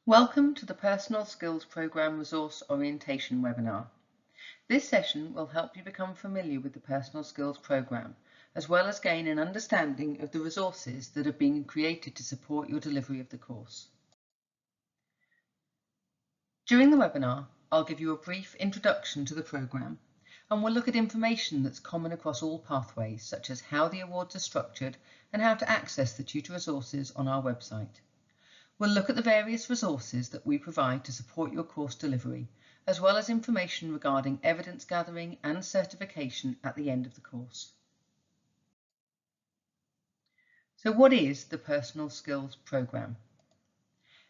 Welcome to the Personal Skills Programme Resource Orientation webinar. This session will help you become familiar with the Personal Skills Programme, as well as gain an understanding of the resources that have been created to support your delivery of the course. During the webinar, I'll give you a brief introduction to the programme, and we'll look at information that's common across all pathways, such as how the awards are structured and how to access the tutor resources on our website. We'll look at the various resources that we provide to support your course delivery, as well as information regarding evidence gathering and certification at the end of the course. So what is the Personal Skills Programme?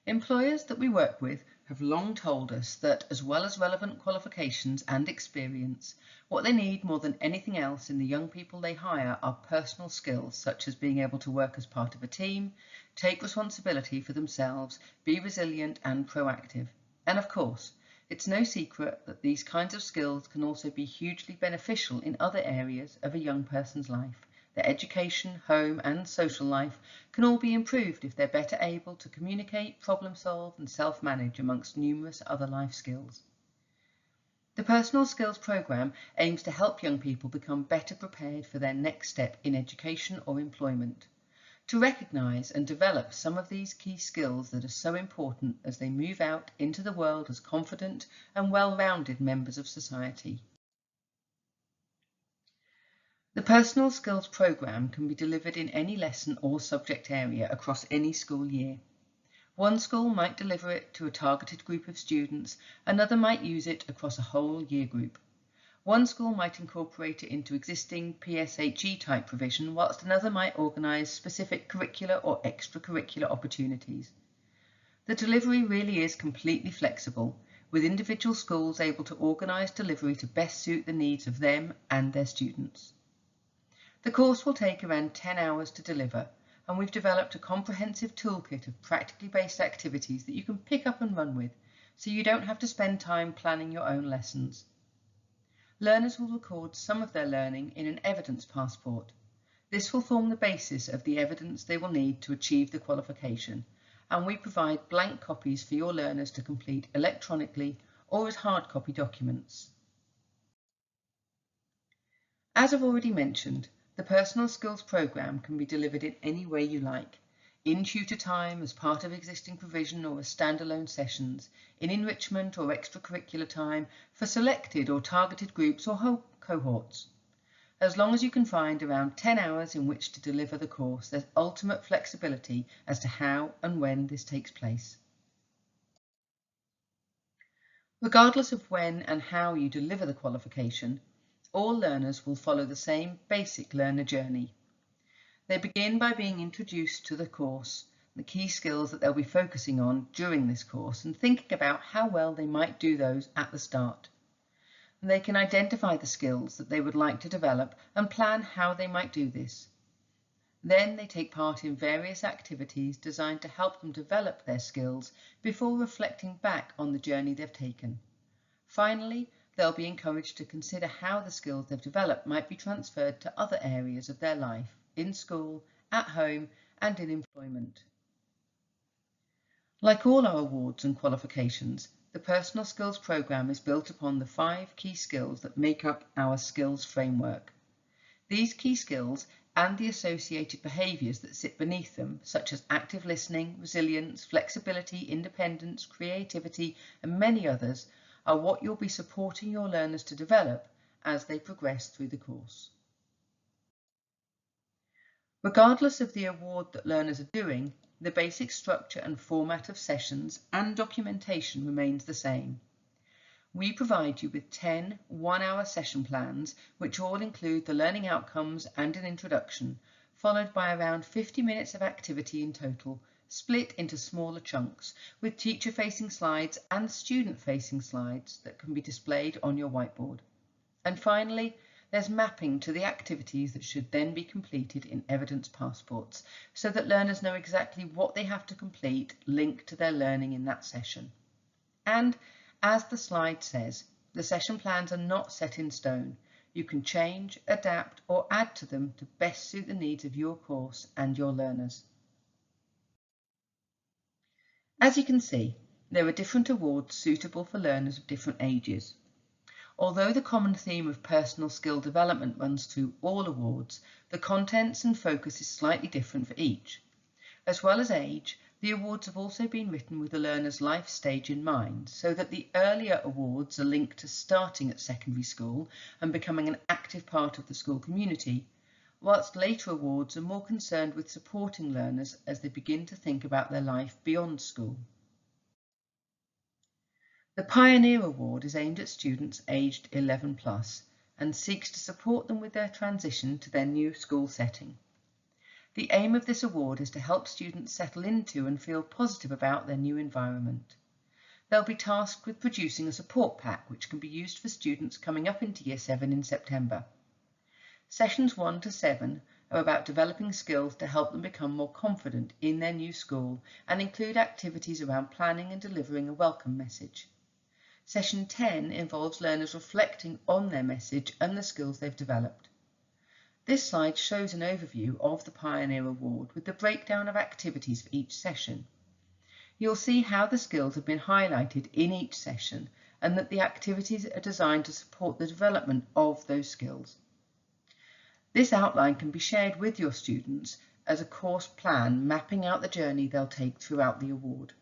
Employers that we work with have long told us that, as well as relevant qualifications and experience, what they need more than anything else in the young people they hire are personal skills such as being able to work as part of a team, take responsibility for themselves, be resilient and proactive. And of course, it's no secret that these kinds of skills can also be hugely beneficial in other areas of a young person's life. Their education, home and social life can all be improved if they're better able to communicate, problem solve and self-manage amongst numerous other life skills. The Personal Skills Programme aims to help young people become better prepared for their next step in education or employment, to recognise and develop some of these key skills that are so important as they move out into the world as confident and well-rounded members of society. The Personal Skills Programme can be delivered in any lesson or subject area across any school year. One school might deliver it to a targeted group of students, another might use it across a whole year group. One school might incorporate it into existing PSHE type provision, whilst another might organise specific curricular or extracurricular opportunities. The delivery really is completely flexible, with individual schools able to organise delivery to best suit the needs of them and their students. The course will take around 10 hours to deliver, and we've developed a comprehensive toolkit of practically based activities that you can pick up and run with, so you don't have to spend time planning your own lessons. Learners will record some of their learning in an evidence passport. This will form the basis of the evidence they will need to achieve the qualification, and we provide blank copies for your learners to complete electronically or as hard copy documents. As I've already mentioned, the Personal Skills Programme can be delivered in any way you like, in tutor time as part of existing provision or as standalone sessions, in enrichment or extracurricular time, for selected or targeted groups or whole cohorts. As long as you can find around 10 hours in which to deliver the course, there's ultimate flexibility as to how and when this takes place. Regardless of when and how you deliver the qualification, all learners will follow the same basic learner journey. They begin by being introduced to the course, the key skills that they'll be focusing on during this course, and thinking about how well they might do those at the start. And they can identify the skills that they would like to develop and plan how they might do this. Then they take part in various activities designed to help them develop their skills before reflecting back on the journey they've taken. Finally, they'll be encouraged to consider how the skills they've developed might be transferred to other areas of their life, in school, at home, and in employment. Like all our awards and qualifications, the Personal Skills Programme is built upon the 5 key skills that make up our skills framework. These key skills and the associated behaviours that sit beneath them, such as active listening, resilience, flexibility, independence, creativity, and many others, are what you'll be supporting your learners to develop as they progress through the course. Regardless of the award that learners are doing, the basic structure and format of sessions and documentation remains the same. We provide you with 10 one-hour session plans, which all include the learning outcomes and an introduction, followed by around 50 minutes of activity in total, split into smaller chunks, with teacher-facing slides and student-facing slides that can be displayed on your whiteboard. And finally, there's mapping to the activities that should then be completed in evidence passports, so that learners know exactly what they have to complete linked to their learning in that session. And, as the slide says, the session plans are not set in stone. You can change, adapt, or add to them to best suit the needs of your course and your learners. As you can see, There are different awards suitable for learners of different ages. Although the common theme of personal skill development runs through all awards, the contents and focus is slightly different for each. As well as age, the awards have also been written with the learner's life stage in mind, so that the earlier awards are linked to starting at secondary school and becoming an active part of the school community, whilst later awards are more concerned with supporting learners as they begin to think about their life beyond school. The Pioneer Award is aimed at students aged 11 plus and seeks to support them with their transition to their new school setting. The aim of this award is to help students settle into and feel positive about their new environment. They'll be tasked with producing a support pack which can be used for students coming up into Year 7 in September. Sessions 1 to 7 are about developing skills to help them become more confident in their new school and include activities around planning and delivering a welcome message. Session 10 involves learners reflecting on their message and the skills they've developed. This slide shows an overview of the Pioneer Award with the breakdown of activities for each session. You'll see how the skills have been highlighted in each session and that the activities are designed to support the development of those skills. This outline can be shared with your students as a course plan mapping out the journey they'll take throughout the award.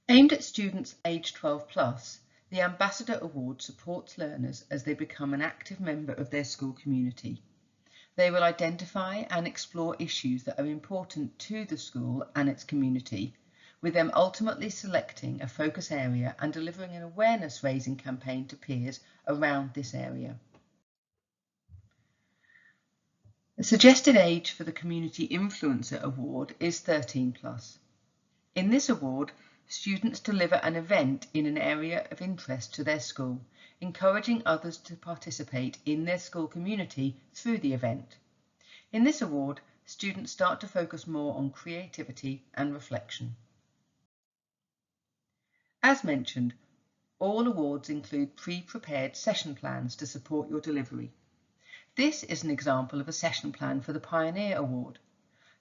Aimed at students aged 12 plus, the Ambassador Award supports learners as they become an active member of their school community. They will identify and explore issues that are important to the school and its community, with them ultimately selecting a focus area and delivering an awareness-raising campaign to peers around this area. The suggested age for the Community Influencer Award is 13 plus. In this award, students deliver an event in an area of interest to their school, encouraging others to participate in their school community through the event. In this award, students start to focus more on creativity and reflection. As mentioned, all awards include pre-prepared session plans to support your delivery. This is an example of a session plan for the Pioneer Award.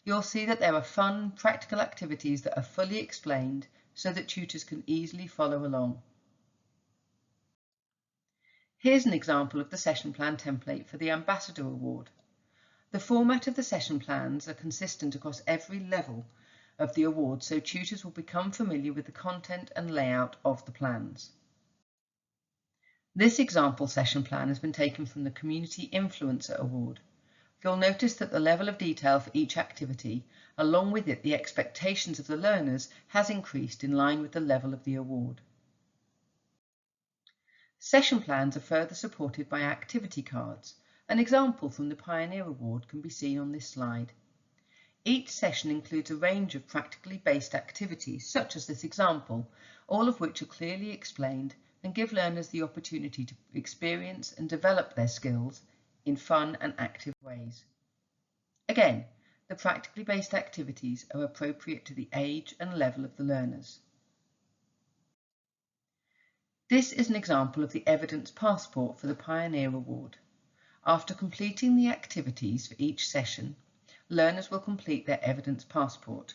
You'll see that there are fun, practical activities that are fully explained so that tutors can easily follow along. Here's an example of the session plan template for the Ambassador Award. The format of the session plans are consistent across every level of the award, so tutors will become familiar with the content and layout of the plans. This example session plan has been taken from the Community Influencer Award. You'll notice that the level of detail for each activity, along with it the expectations of the learners, has increased in line with the level of the award. Session plans are further supported by activity cards. An example from the Pioneer Award can be seen on this slide. Each session includes a range of practically based activities, such as this example, all of which are clearly explained and give learners the opportunity to experience and develop their skills in fun and active ways. Again, the practically based activities are appropriate to the age and level of the learners. This is an example of the evidence passport for the Pioneer Award. After completing the activities for each session, learners will complete their evidence passport.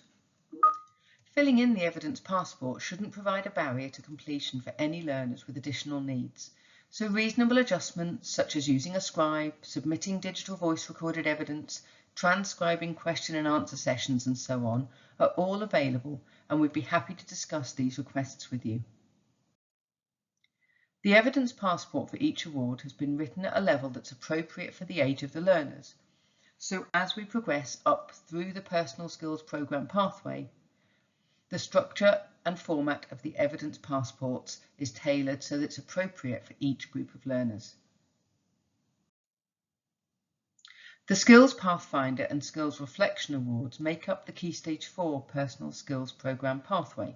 Filling in the evidence passport shouldn't provide a barrier to completion for any learners with additional needs. So reasonable adjustments such as using a scribe, submitting digital voice recorded evidence, transcribing question and answer sessions and so on are all available, and we'd be happy to discuss these requests with you. The evidence passport for each award has been written at a level that's appropriate for the age of the learners. So as we progress up through the Personal Skills Programme pathway, the structure and format of the evidence passports is tailored so that it's appropriate for each group of learners. The Skills Pathfinder and Skills Reflection Awards make up the Key Stage 4 Personal Skills Programme pathway.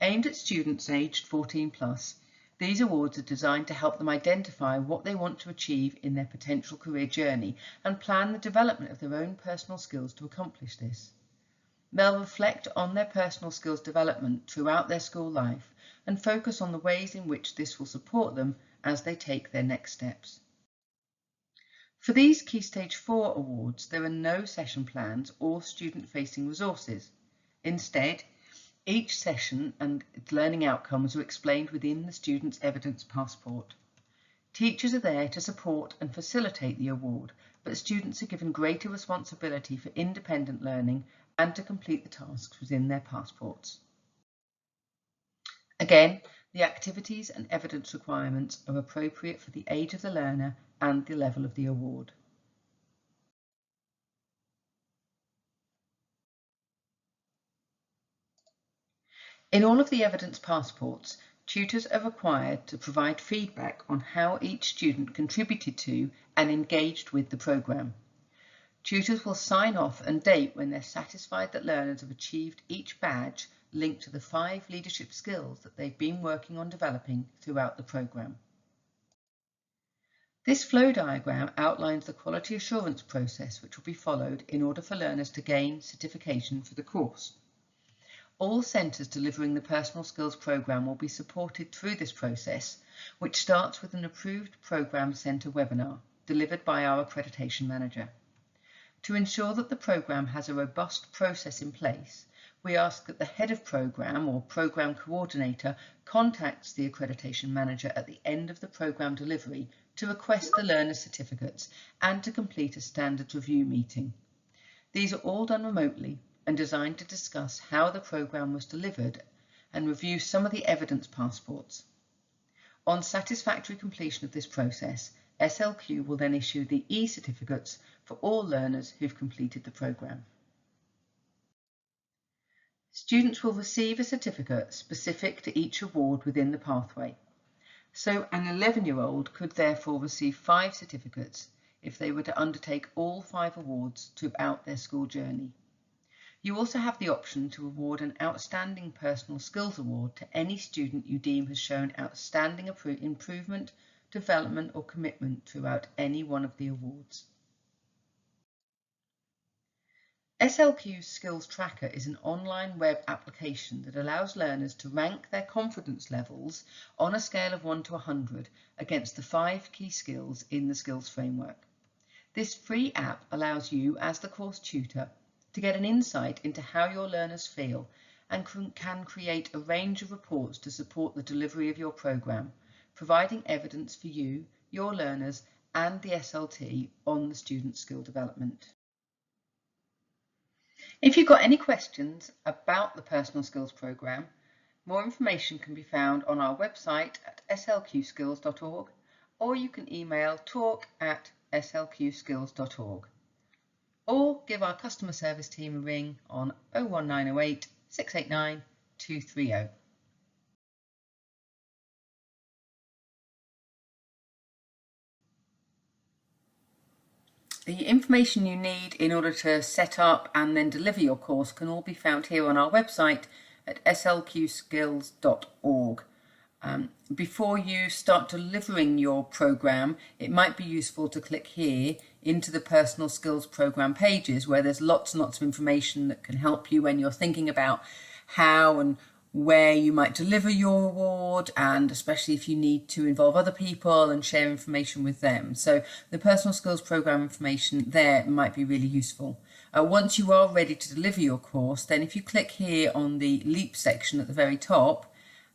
Aimed at students aged 14 plus, these awards are designed to help them identify what they want to achieve in their potential career journey and plan the development of their own personal skills to accomplish this. They'll reflect on their personal skills development throughout their school life and focus on the ways in which this will support them as they take their next steps. For these Key Stage 4 awards, there are no session plans or student-facing resources. Instead, each session and its learning outcomes are explained within the student's evidence passport. Teachers are there to support and facilitate the award, but students are given greater responsibility for independent learning and to complete the tasks within their passports. Again, the activities and evidence requirements are appropriate for the age of the learner and the level of the award. In all of the evidence passports, tutors are required to provide feedback on how each student contributed to and engaged with the programme. Tutors will sign off and date when they're satisfied that learners have achieved each badge linked to the 5 leadership skills that they've been working on developing throughout the programme. This flow diagram outlines the quality assurance process which will be followed in order for learners to gain certification for the course. All centres delivering the Personal Skills programme will be supported through this process, which starts with an approved programme centre webinar delivered by our accreditation manager. To ensure that the programme has a robust process in place, we ask that the head of programme or programme coordinator contacts the accreditation manager at the end of the programme delivery to request the learner certificates and to complete a standards review meeting. These are all done remotely and designed to discuss how the programme was delivered and review some of the evidence passports. On satisfactory completion of this process, SLQ will then issue the e-certificates for all learners who've completed the programme. Students will receive a certificate specific to each award within the pathway. So an 11-year-old could therefore receive 5 certificates if they were to undertake all 5 awards throughout their school journey. You also have the option to award an Outstanding Personal Skills Award to any student you deem has shown outstanding improvement, development or commitment throughout any one of the awards. SLQ's Skills Tracker is an online web application that allows learners to rank their confidence levels on a scale of 1 to 100 against the 5 key skills in the skills framework. This free app allows you, as the course tutor, to get an insight into how your learners feel and can create a range of reports to support the delivery of your programme, providing evidence for you, your learners and the SLT on the student skill development. If you've got any questions about the Personal Skills programme, more information can be found on our website at slqskills.org, or you can email talk@slqskills.org, or give our customer service team a ring on 01908 689 230. The information you need in order to set up and then deliver your course can all be found here on our website at slqskills.org. Before you start delivering your programme, it might be useful to click here into the Personal Skills programme pages, where there's lots and lots of information that can help you when you're thinking about how and where you might deliver your award, and especially if you need to involve other people and share information with them. So the Personal Skills programme information there might be really useful. Once you are ready to deliver your course, then if you click here on the LEAP section at the very top,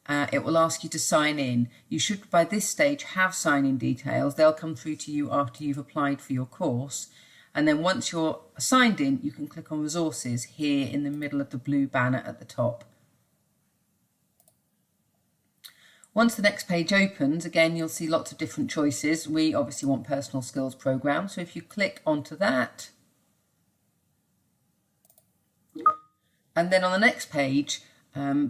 it will ask you to sign in. You should by this stage have sign-in details. They'll come through to you after you've applied for your course. And then once you're signed in, you can click on resources here in the middle of the blue banner at the top. Once the next page opens, again, you'll see lots of different choices. We obviously want Personal Skills programme, so if you click onto that, and then on the next page,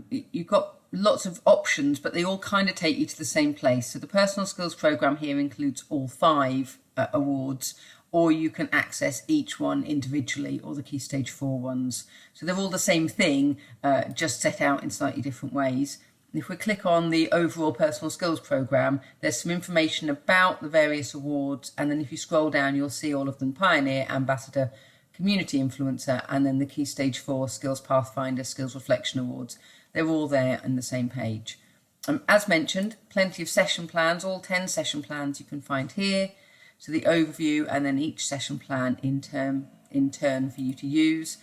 you've got lots of options, but they all kind of take you to the same place. So the Personal Skills programme here includes all 5 awards, or you can access each one individually, or the Key Stage 4 ones. So they're all the same thing, just set out in slightly different ways. If we click on the overall Personal Skills programme, there's some information about the various awards, and then if you scroll down, you'll see all of them: Pioneer, Ambassador, Community Influencer, and then the Key Stage 4 Skills Pathfinder, Skills Reflection Awards. They're all there on the same page. As mentioned, plenty of session plans, all 10 session plans you can find here. So the overview and then each session plan in turn for you to use.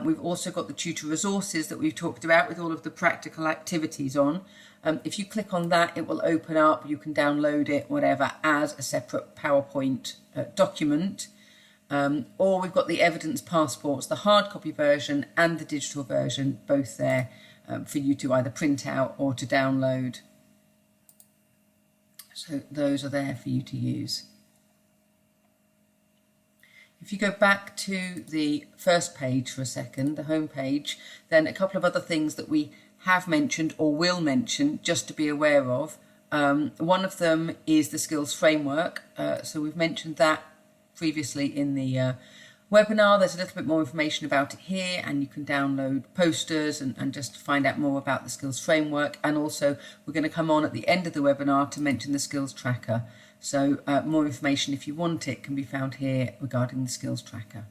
We've also got the tutor resources that we've talked about with all of the practical activities on. If you click on that, it will open up, you can download it, whatever, as a separate PowerPoint document. Or we've got the evidence passports, the hard copy version and the digital version, both there for you to either print out or to download. So those are there for you to use. If you go back to the first page for a second, the home page, then a couple of other things that we have mentioned or will mention just to be aware of. One of them is the skills framework. So we've mentioned that previously in the webinar. There's a little bit more information about it here, and you can download posters and just find out more about the skills framework. And also we're going to come on at the end of the webinar to mention the skills tracker. So more information, if you want it, can be found here regarding the skills tracker.